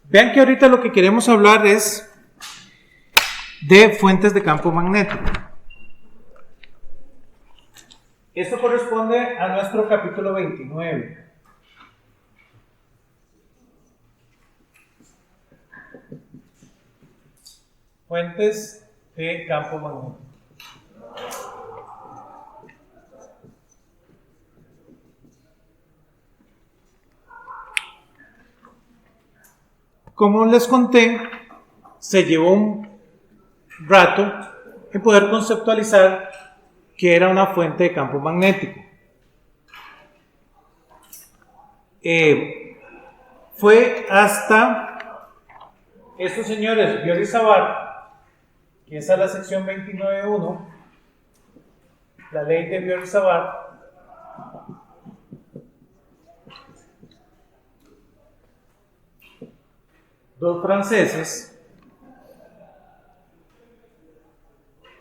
Vean que ahorita lo que queremos hablar es de fuentes de campo magnético. Esto corresponde a nuestro capítulo 29. Fuentes de campo magnético. Como les conté, se llevó un rato en poder conceptualizar qué era una fuente de campo magnético. Fue hasta estos señores, Biot y Savart, que esa es la sección 29.1, la ley de Biot y Savart, dos franceses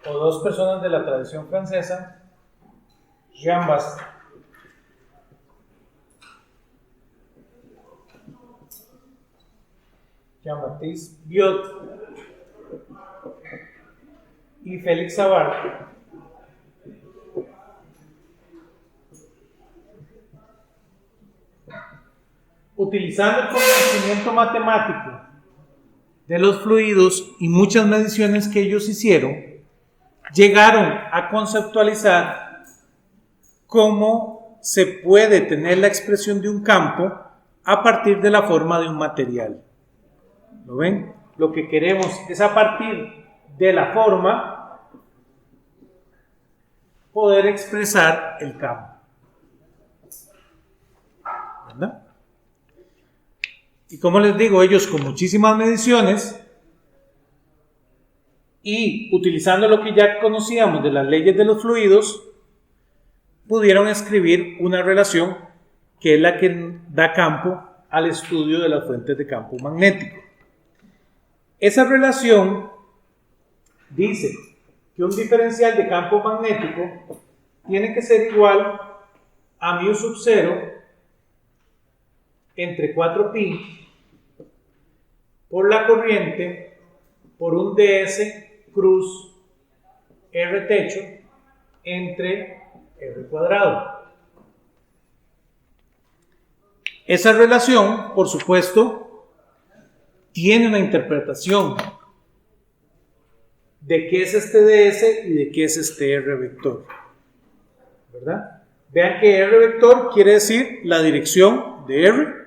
o dos personas de la tradición francesa, Jean-Baptiste Biot y Félix Savart, utilizando el conocimiento matemático de los fluidos y muchas mediciones que ellos hicieron, llegaron a conceptualizar cómo se puede tener la expresión de un campo a partir de la forma de un material. ¿Lo ven? Lo que queremos es a partir de la forma poder expresar el campo. ¿Verdad? Y como les digo, ellos con muchísimas mediciones y utilizando lo que ya conocíamos de las leyes de los fluidos, pudieron escribir una relación que es la que da campo al estudio de las fuentes de campo magnético. Esa relación dice que un diferencial de campo magnético tiene que ser igual a mu sub 0 entre 4pi por la corriente por un ds cruz r techo entre r cuadrado. Esa relación, por supuesto, tiene una interpretación de qué es este ds y de qué es este r vector, ¿verdad? Vean que r vector quiere decir la dirección de r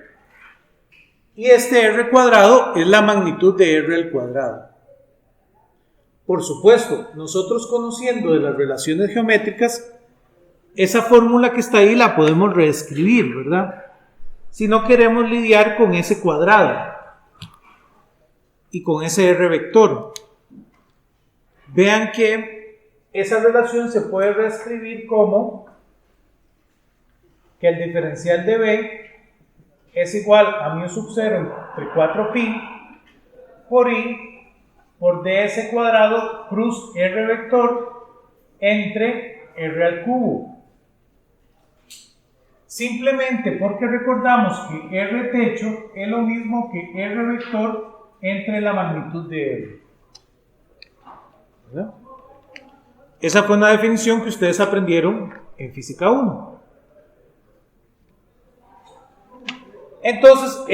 y este r cuadrado es la magnitud de r al cuadrado. Por supuesto, nosotros conociendo de las relaciones geométricas, esa fórmula que está ahí la podemos reescribir, ¿verdad? Si no queremos lidiar con ese cuadrado y con ese r vector. Vean que esa relación se puede reescribir como que el diferencial de B es igual a mu sub 0 entre 4pi por i por ds cuadrado cruz r vector entre r al cubo. Simplemente porque recordamos que r techo es lo mismo que r vector entre la magnitud de r. ¿Verdad? Esa fue una definición que ustedes aprendieron en física 1. Entonces,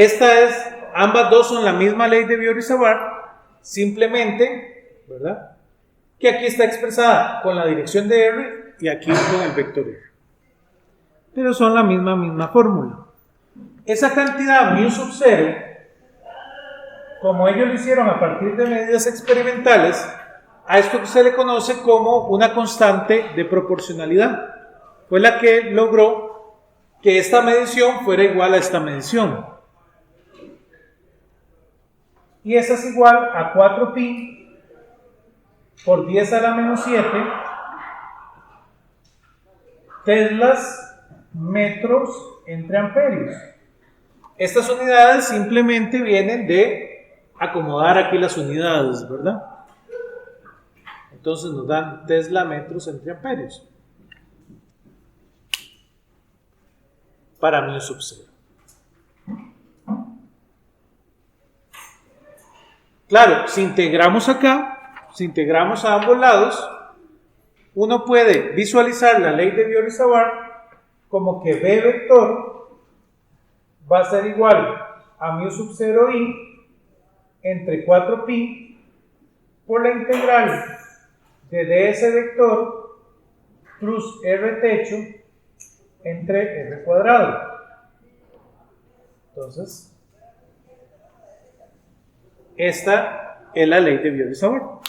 ambas dos son la misma ley de Biot y Savart, simplemente, ¿verdad?, que aquí está expresada con la dirección de R y aquí con el vector R. Pero son la misma fórmula. Esa cantidad mu sub 0, como ellos lo hicieron a partir de medidas experimentales, a esto se le conoce como una constante de proporcionalidad. Fue la que logró que esta medición fuera igual a esta medición. Y esa es igual a 4pi por 10 a la menos 7 teslas metros entre amperios. Estas unidades simplemente vienen de acomodar aquí las unidades, ¿verdad? Entonces nos dan tesla metros entre amperios para mu sub 0. Claro, si integramos acá, si integramos a ambos lados, uno puede visualizar la ley de Biot-Savart como que B vector va a ser igual a mu sub 0 i entre 4pi por la integral de ds vector plus r techo entre r cuadrado. Entonces, esta es la ley de Biot-Savart,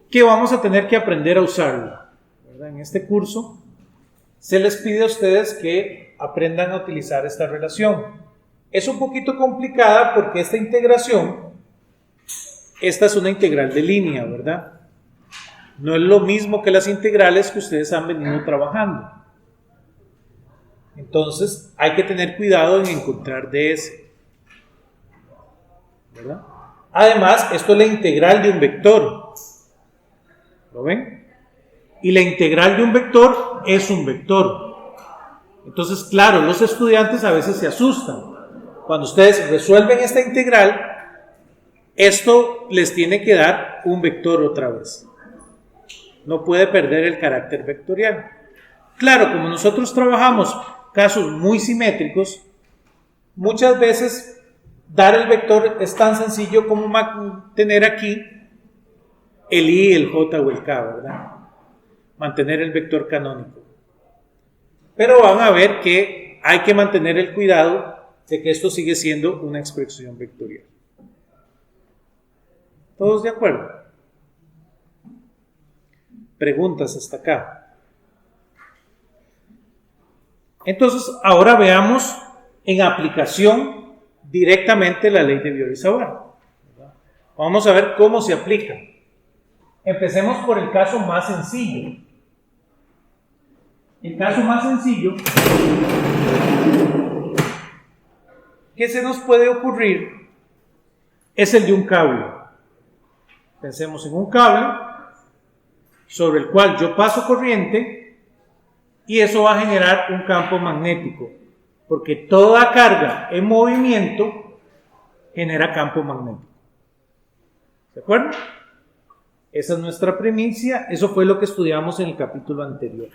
que vamos a tener que aprender a usarla, ¿verdad? En este curso se les pide a ustedes que aprendan a utilizar esta relación. Es un poquito complicada porque esta integración, esta es una integral de línea, ¿verdad? No es lo mismo que las integrales que ustedes han venido trabajando. Entonces hay que tener cuidado en encontrar ds, ¿verdad? Además, esto es la integral de un vector. ¿Lo ven? Y la integral de un vector es un vector. Entonces, claro, los estudiantes a veces se asustan. Cuando ustedes resuelven esta integral, esto les tiene que dar un vector otra vez. No puede perder el carácter vectorial. Claro, como nosotros trabajamos casos muy simétricos, muchas veces dar el vector es tan sencillo como tener aquí el i, el j o el k, ¿verdad? Mantener el vector canónico. Pero van a ver que hay que mantener el cuidado de que esto sigue siendo una expresión vectorial. ¿Todos de acuerdo? Preguntas hasta acá. Entonces, ahora veamos en aplicación directamente la ley de Biot-Savart. Vamos a ver cómo se aplica. Empecemos por el caso más sencillo. El caso más sencillo que se nos puede ocurrir es el de un cable. Pensemos en un cable sobre el cual yo paso corriente y eso va a generar un campo magnético, porque toda carga en movimiento genera campo magnético. ¿De acuerdo? Esa es nuestra primicia, eso fue lo que estudiamos en el capítulo anterior.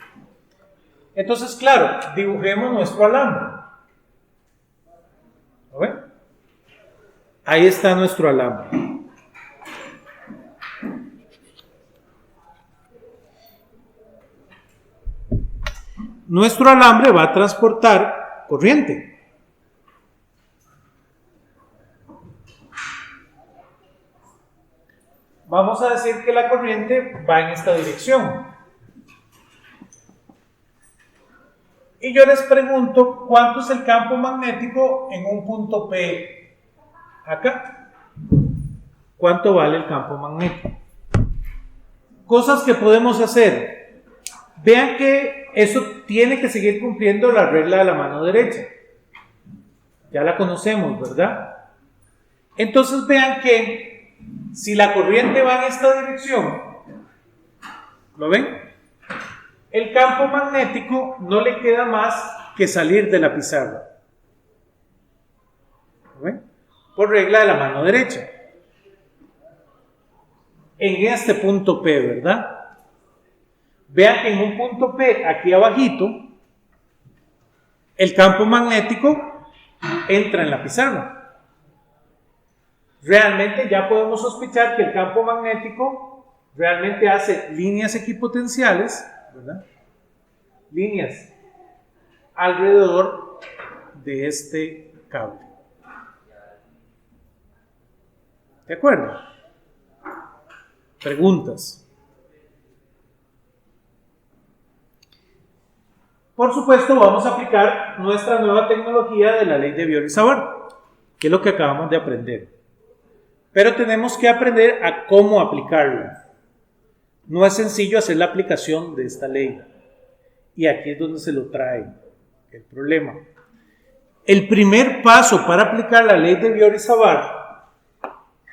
Entonces, claro, dibujemos nuestro alambre. ¿Lo ven? Ahí está nuestro alambre. Nuestro alambre va a transportar corriente. Vamos a decir que la corriente va en esta dirección. Y yo les pregunto, ¿cuánto es el campo magnético en un punto P acá? ¿Cuánto vale el campo magnético? Cosas que podemos hacer. Vean que eso tiene que seguir cumpliendo la regla de la mano derecha. Ya la conocemos, ¿verdad? Entonces vean que si la corriente va en esta dirección, ¿lo ven? El campo magnético no le queda más que salir de la pizarra. ¿Lo ven? Por regla de la mano derecha. En este punto P, ¿verdad? Vean que en un punto P, aquí abajito, el campo magnético entra en la pizarra. Realmente ya podemos sospechar que el campo magnético realmente hace líneas equipotenciales, ¿verdad? Líneas alrededor de este cable. ¿De acuerdo? Preguntas. Por supuesto, vamos a aplicar nuestra nueva tecnología de la ley de Biot-Savart, que es lo que acabamos de aprender. Pero tenemos que aprender a cómo aplicarla. No es sencillo hacer la aplicación de esta ley. Y aquí es donde se lo trae el problema. El primer paso para aplicar la ley de Biot-Savart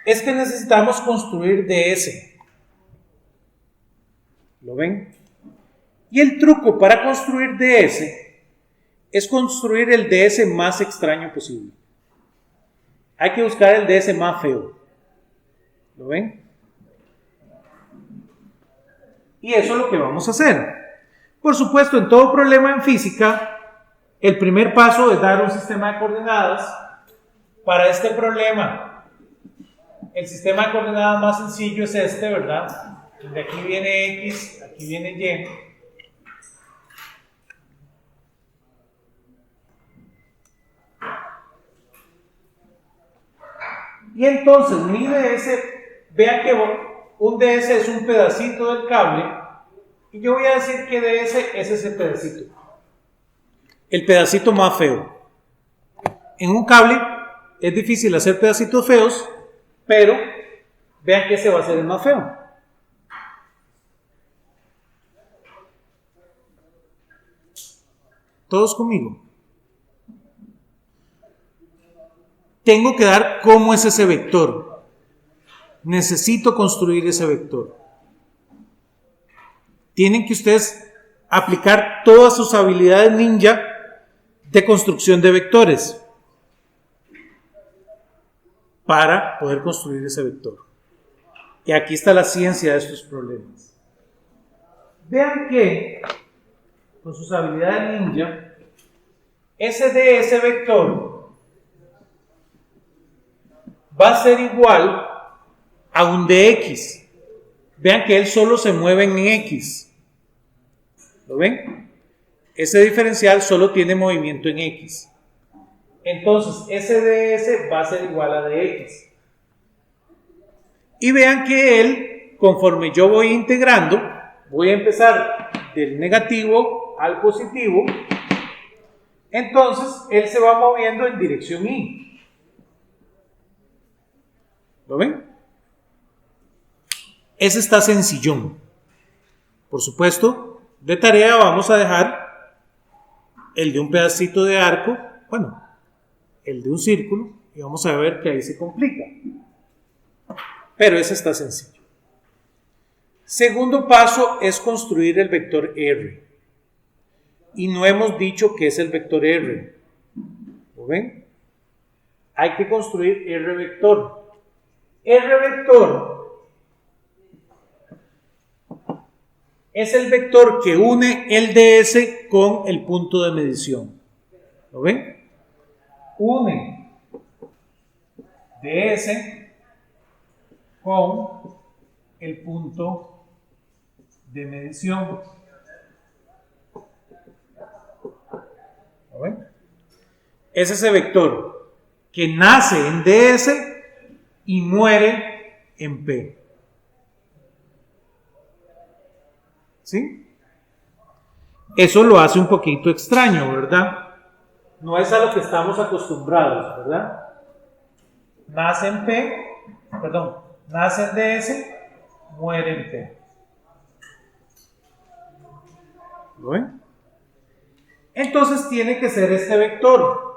es que necesitamos construir ds. ¿Lo ven? Y el truco para construir ds es construir el ds más extraño posible. hay que buscar el DS más feo. ¿Lo ven? Y eso es lo que vamos a hacer. Por supuesto, en todo problema en física, el primer paso es dar un sistema de coordenadas. Para este problema, el sistema de coordenadas más sencillo es este, ¿verdad? De aquí viene X, aquí viene Y. Y entonces mi DS, vean que un DS es un pedacito del cable, y yo voy a decir que DS es ese pedacito. El pedacito más feo. En un cable es difícil hacer pedacitos feos, pero vean que ese va a ser el más feo. ¿Todos conmigo? Tengo que dar cómo es ese vector. Necesito construir ese vector. Tienen que ustedes aplicar todas sus habilidades ninja de construcción de vectores para poder construir ese vector. Y aquí está la ciencia de estos problemas. Vean que con sus habilidades ninja, ese vector va a ser igual a un dx. Vean que él solo se mueve en x. ¿Lo ven? Ese diferencial solo tiene movimiento en x. Entonces, ese ds va a ser igual a dx. Y vean que él, conforme yo voy integrando, voy a empezar del negativo al positivo. Entonces, él se va moviendo en dirección y. ¿Lo ven? Ese está sencillón. Por supuesto, de tarea vamos a dejar el de un pedacito de arco, bueno, el de un círculo, y vamos a ver que ahí se complica. Pero ese está sencillo. Segundo paso es construir el vector R. Y no hemos dicho qué es el vector R. ¿Lo ven? Hay que construir R vector. R vector es el vector que une el ds con el punto de medición. ¿Lo ven? Une ds con el punto de medición. ¿Lo ven? Es ese vector que nace en ds y muere en P. ¿Sí? Eso lo hace un poquito extraño, ¿verdad? No es a lo que estamos acostumbrados, ¿verdad? Nace en P, nace en ds, muere en P. ¿Lo ven? Entonces tiene que ser este vector.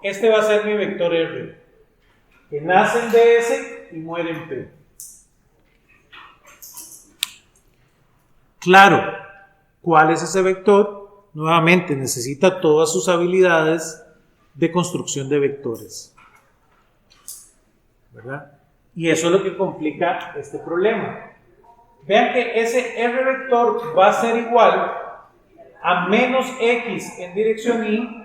Este va a ser mi vector R, que nace en ds y muere en P. Claro, ¿cuál es ese vector? Nuevamente necesita todas sus habilidades de construcción de vectores, ¿verdad? Y eso es lo que complica este problema. Vean que ese R vector va a ser igual a menos x en dirección y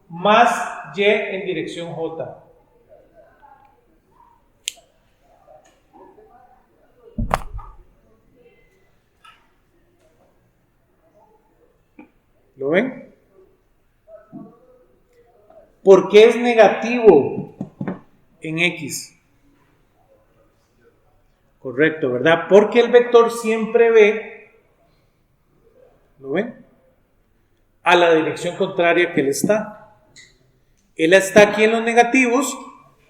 más y en dirección j. ¿Lo ven? ¿Por qué es negativo en x? Correcto, ¿verdad? Porque el vector siempre ve, ¿lo ven? A la dirección contraria que él está. Él está aquí en los negativos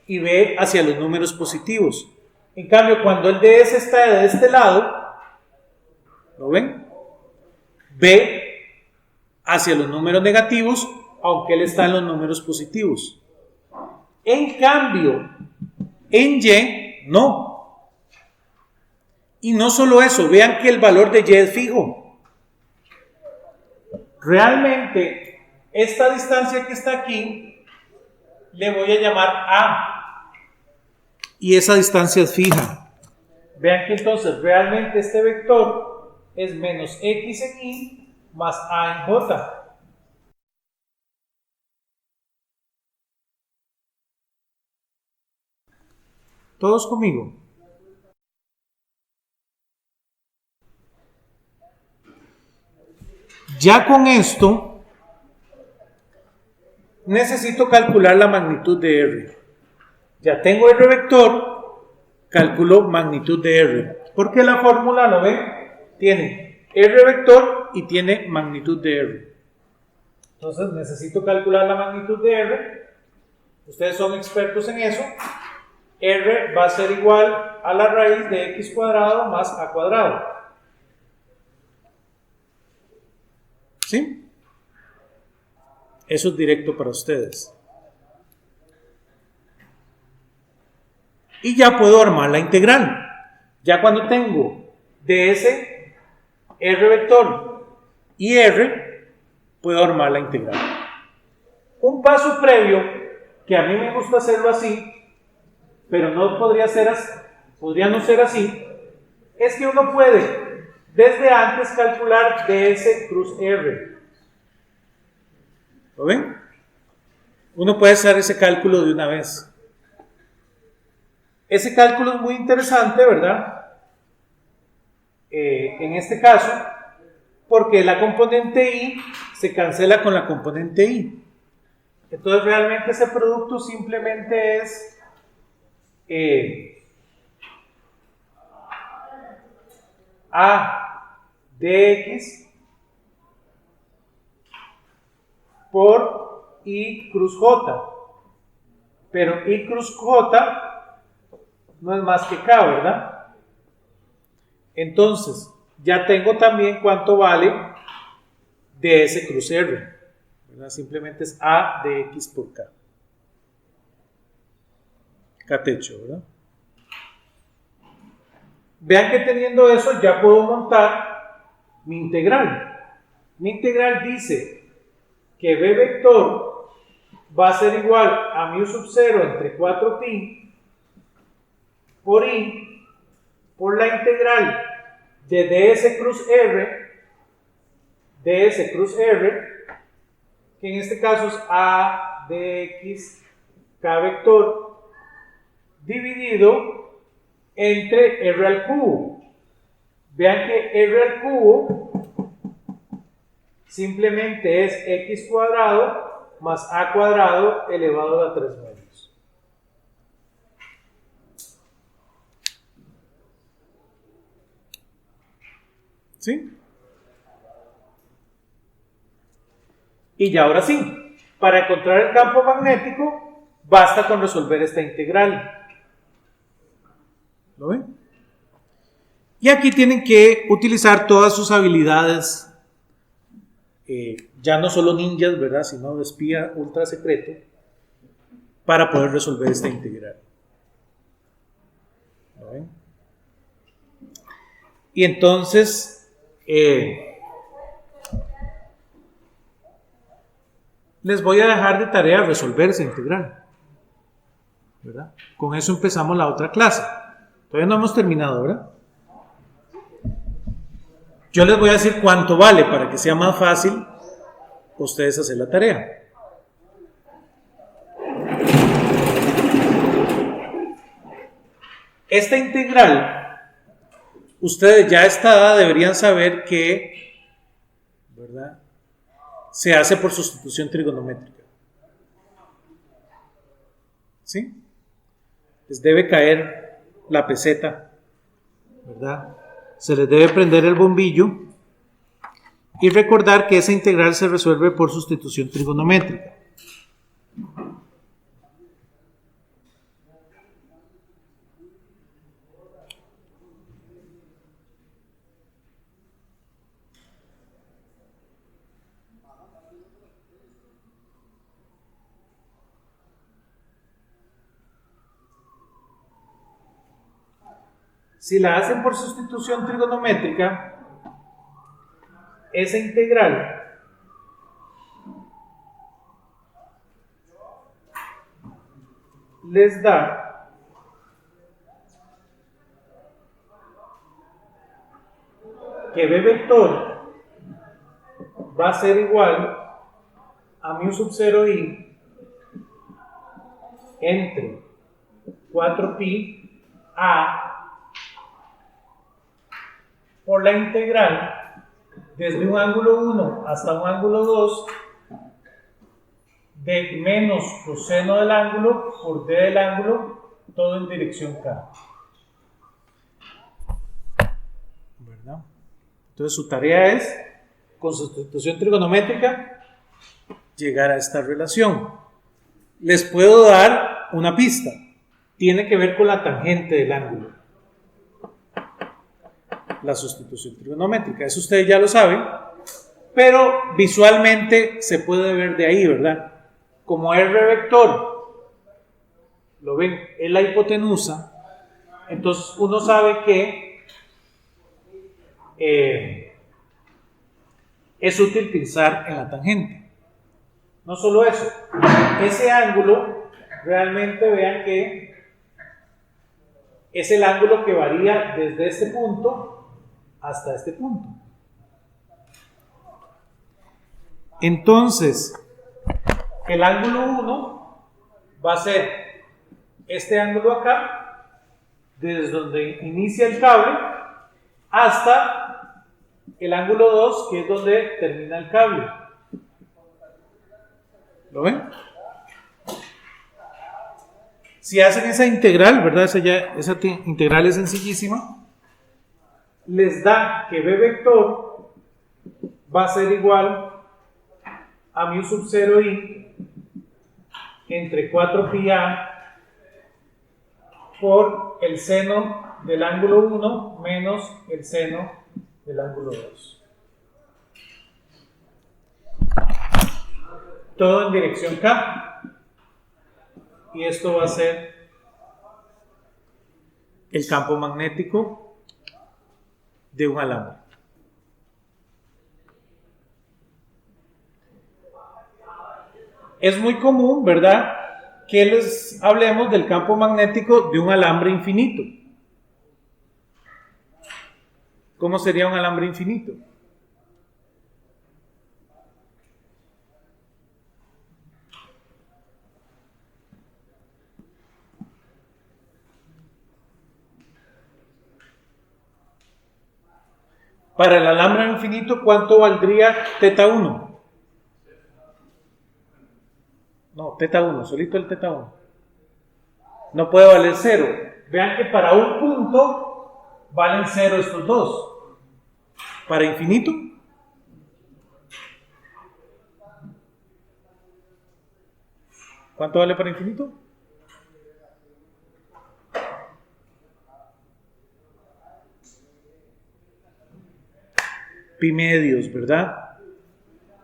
y ve hacia los números positivos. En cambio, cuando el ds está de este lado, ¿lo ven? Ve hacia los números negativos, aunque él está en los números positivos. En cambio, en y, no. Y no solo eso, vean que el valor de y es fijo. Realmente, esta distancia que está aquí, le voy a llamar A. Y esa distancia es fija. Vean que entonces realmente este vector es menos x en y más a en j. ¿Todos conmigo? Ya con esto, necesito calcular la magnitud de R. Ya tengo R vector, calculo magnitud de R. Porque la fórmula, ¿lo ven? Tiene R vector y tiene magnitud de R. Entonces necesito calcular la magnitud de R. Ustedes son expertos en eso. R va a ser igual a la raíz de x cuadrado más a cuadrado. ¿Sí? Eso es directo para ustedes. Y ya puedo armar la integral. Ya cuando tengo ds, r vector y r, puedo armar la integral. Un paso previo, que a mí me gusta hacerlo así, pero no podría ser así, podría no ser así, es que uno puede desde antes calcular ds cruz r. ¿Lo ven? Uno puede hacer ese cálculo de una vez. Ese cálculo es muy interesante, ¿verdad? En este caso, porque la componente y se cancela con la componente y. Entonces realmente ese producto simplemente es a dx por i cruz j. Pero i cruz j no es más que k, ¿verdad? Entonces, ya tengo también cuánto vale ds cruz r, ¿verdad? Simplemente es a de x por k. K techo, ¿verdad? Vean que teniendo eso ya puedo montar mi integral. Mi integral dice que b vector va a ser igual a mu sub 0 entre 4pi por i por la integral de ds cruz r, que en este caso es a dx k vector dividido entre r al cubo. Vean que r al cubo simplemente es x cuadrado más a cuadrado elevado a la 3 medios. ¿Sí? Y ya ahora sí, para encontrar el campo magnético, basta con resolver esta integral. ¿Lo ven? Y aquí tienen que utilizar todas sus habilidades, ya no solo ninjas, ¿verdad? Sino de espía ultra secreto, para poder resolver esta integral. ¿Lo ven? Y entonces, les voy a dejar de tarea resolver esa integral, ¿verdad? Con eso empezamos la otra clase. Todavía no hemos terminado, ¿verdad? Yo les voy a decir cuánto vale para que sea más fácil ustedes hacer la tarea. Esta integral, ustedes ya a esta edad deberían saber que, ¿verdad?, se hace por sustitución trigonométrica. ¿Sí? Les debe caer la peseta, ¿verdad? Se les debe prender el bombillo y recordar que esa integral se resuelve por sustitución trigonométrica. Si la hacen por sustitución trigonométrica, esa integral les da que b vector va a ser igual a mu sub 0 i entre 4pi a por la integral desde un ángulo 1 hasta un ángulo 2 de menos coseno del ángulo por d del ángulo, todo en dirección k. ¿Verdad? Entonces su tarea es, con sustitución trigonométrica, llegar a esta relación. Les puedo dar una pista. Tiene que ver con la tangente del ángulo. La sustitución trigonométrica. Eso ustedes ya lo saben. Pero visualmente se puede ver de ahí, ¿verdad? Como R vector, ¿lo ven? Es la hipotenusa. Entonces uno sabe que es útil pensar en la tangente. No solo eso, ese ángulo, realmente vean que es el ángulo que varía desde este punto hasta este punto. Entonces, el ángulo 1 va a ser este ángulo acá, desde donde inicia el cable, hasta el ángulo 2, que es donde termina el cable. ¿Lo ven? Si hacen esa integral, ¿verdad? Esa integral es sencillísima. Les da que b vector va a ser igual a mu sub 0 i entre 4pi a por el seno del ángulo 1 menos el seno del ángulo 2. Todo en dirección k. Y esto va a ser el campo magnético de un alambre. Es muy común, ¿verdad?, que les hablemos del campo magnético de un alambre infinito. ¿Cómo sería un alambre infinito? Para el alambre infinito, ¿cuánto valdría teta 1? No, teta 1, solito el teta 1. No puede valer 0. Vean que para un punto valen 0 estos dos. Para infinito, ¿cuánto vale para infinito? Pi medios, ¿verdad?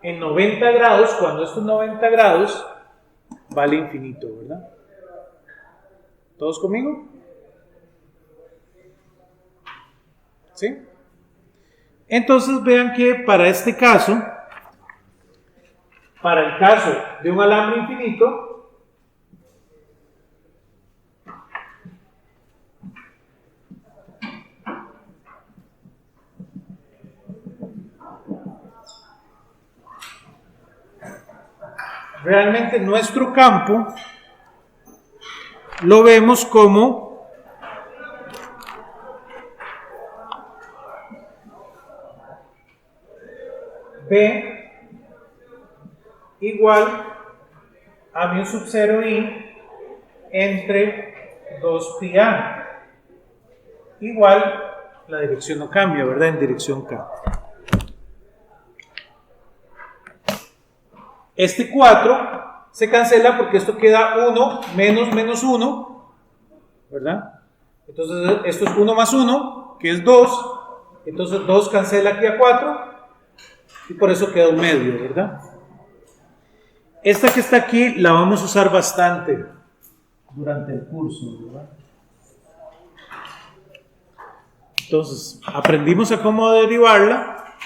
En 90 grados, cuando esto es 90 grados, vale infinito, ¿verdad? ¿Todos conmigo? ¿Sí? Entonces vean que para este caso, para el caso de un alambre infinito, realmente nuestro campo lo vemos como B igual a mu sub 0 i entre 2pi a. Igual, la dirección no cambia, ¿verdad? En dirección K. Este 4 se cancela porque esto queda 1 menos 1, ¿verdad? Entonces esto es 1 más 1, que es 2. Entonces 2 cancela aquí a 4 y por eso queda un medio, ¿verdad? Esta que está aquí la vamos a usar bastante durante el curso, ¿verdad? Entonces, aprendimos a cómo derivarla,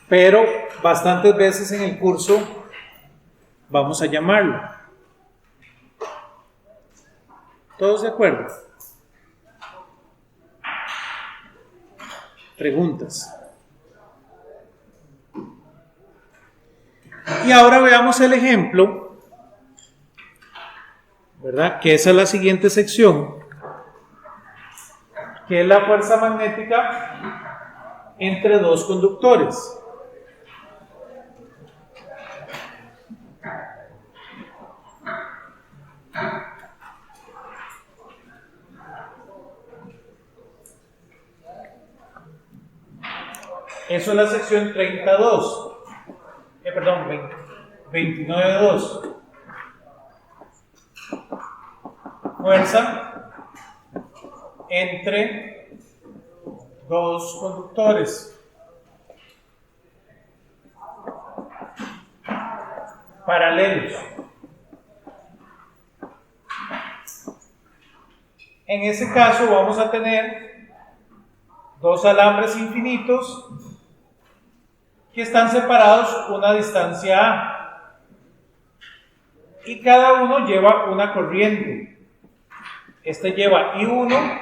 pero bastantes veces en el curso vamos a llamarla. ¿Todos de acuerdo? Preguntas. Y ahora veamos el ejemplo, ¿verdad? Que esa es la siguiente sección, que es la fuerza magnética entre dos conductores. Eso es la sección 32. 29.2. Fuerza entre dos conductores paralelos. En ese caso vamos a tener dos alambres infinitos que están separados una distancia A y cada uno lleva una corriente. Este lleva I1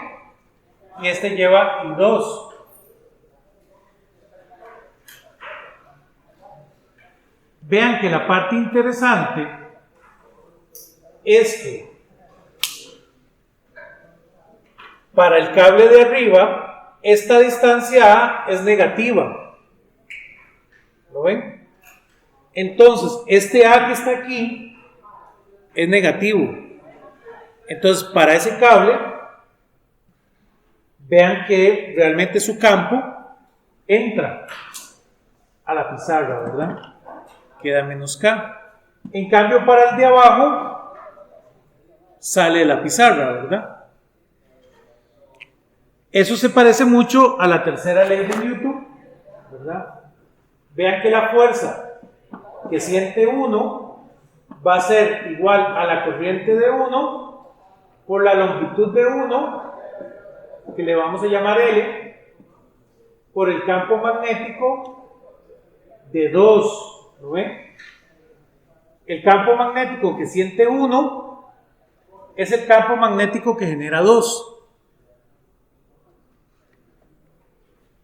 y este lleva I2. Vean que la parte interesante es que para el cable de arriba esta distancia A es negativa. ¿Lo ven? Entonces, este A que está aquí es negativo. Entonces, para ese cable, vean que realmente su campo entra a la pizarra, ¿verdad? Queda menos K. En cambio, para el de abajo, sale la pizarra, ¿verdad? Eso se parece mucho a la tercera ley de Newton, ¿verdad? Vean que la fuerza que siente uno va a ser igual a la corriente de 1 por la longitud de 1, que le vamos a llamar L, por el campo magnético de 2. ¿Lo ven? El campo magnético que siente 1 es el campo magnético que genera 2.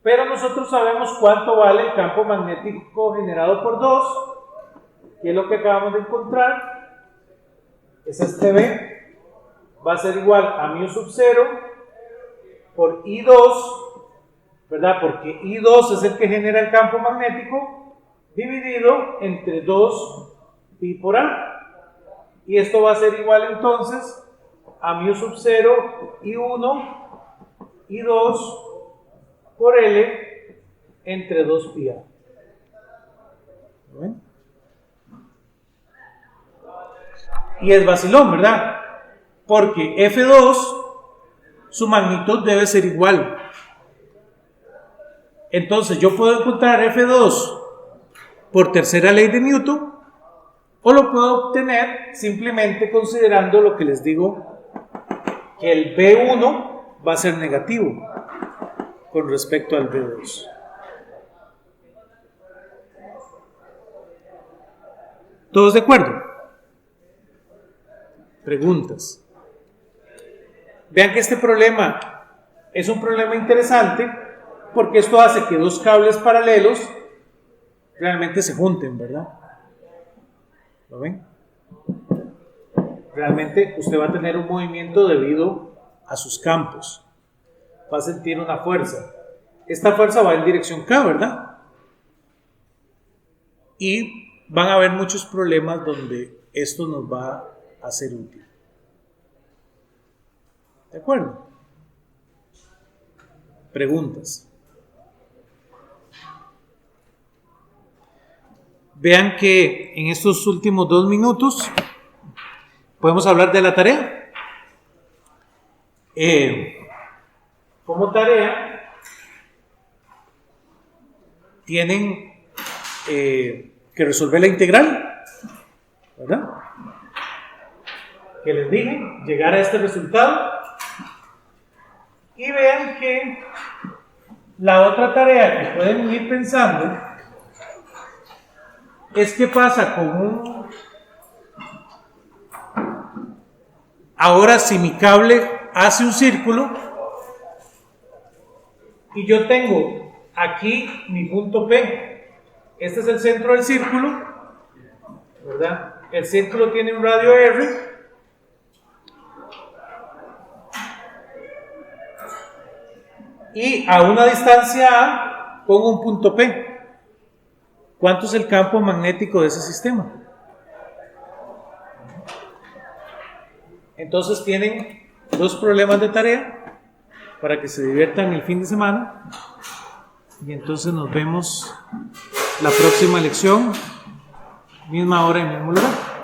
Pero nosotros sabemos cuánto vale el campo magnético generado por 2, que es lo que acabamos de encontrar. Es este B, va a ser igual a μ sub 0 por I2, ¿verdad? Porque I2 es el que genera el campo magnético, dividido entre 2 pi por A. Y esto va a ser igual entonces a μ sub 0 I1, I2 por L entre 2 pi A. ¿Ven? Y es vacilón, ¿verdad? Porque F2, su magnitud debe ser igual. Entonces yo puedo encontrar F2 por tercera ley de Newton, o lo puedo obtener simplemente considerando lo que les digo, que el B1 va a ser negativo con respecto al B2. ¿Todos de acuerdo? Preguntas. Vean que este problema es un problema interesante porque esto hace que dos cables paralelos realmente se junten, ¿verdad? ¿Lo ven? Realmente usted va a tener un movimiento debido a sus campos. Va a sentir una fuerza. Esta fuerza va en dirección K, ¿verdad? Y van a haber muchos problemas donde esto nos va a ser útil. ¿De acuerdo? Preguntas. Vean que en estos últimos 2 minutos podemos hablar de la tarea. Como tarea tienen que resolver la integral, ¿verdad? Que les dije, llegar a este resultado. Y vean que La otra tarea que pueden ir pensando es qué pasa con un... Ahora, si mi cable hace un círculo y yo tengo aquí mi punto P, este es el centro del círculo, ¿verdad? El círculo tiene un radio R y a una distancia A pongo un punto P. ¿Cuánto es el campo magnético de ese sistema? Entonces tienen dos problemas de tarea para que se diviertan el fin de semana. Y entonces nos vemos la próxima lección, misma hora y mismo lugar.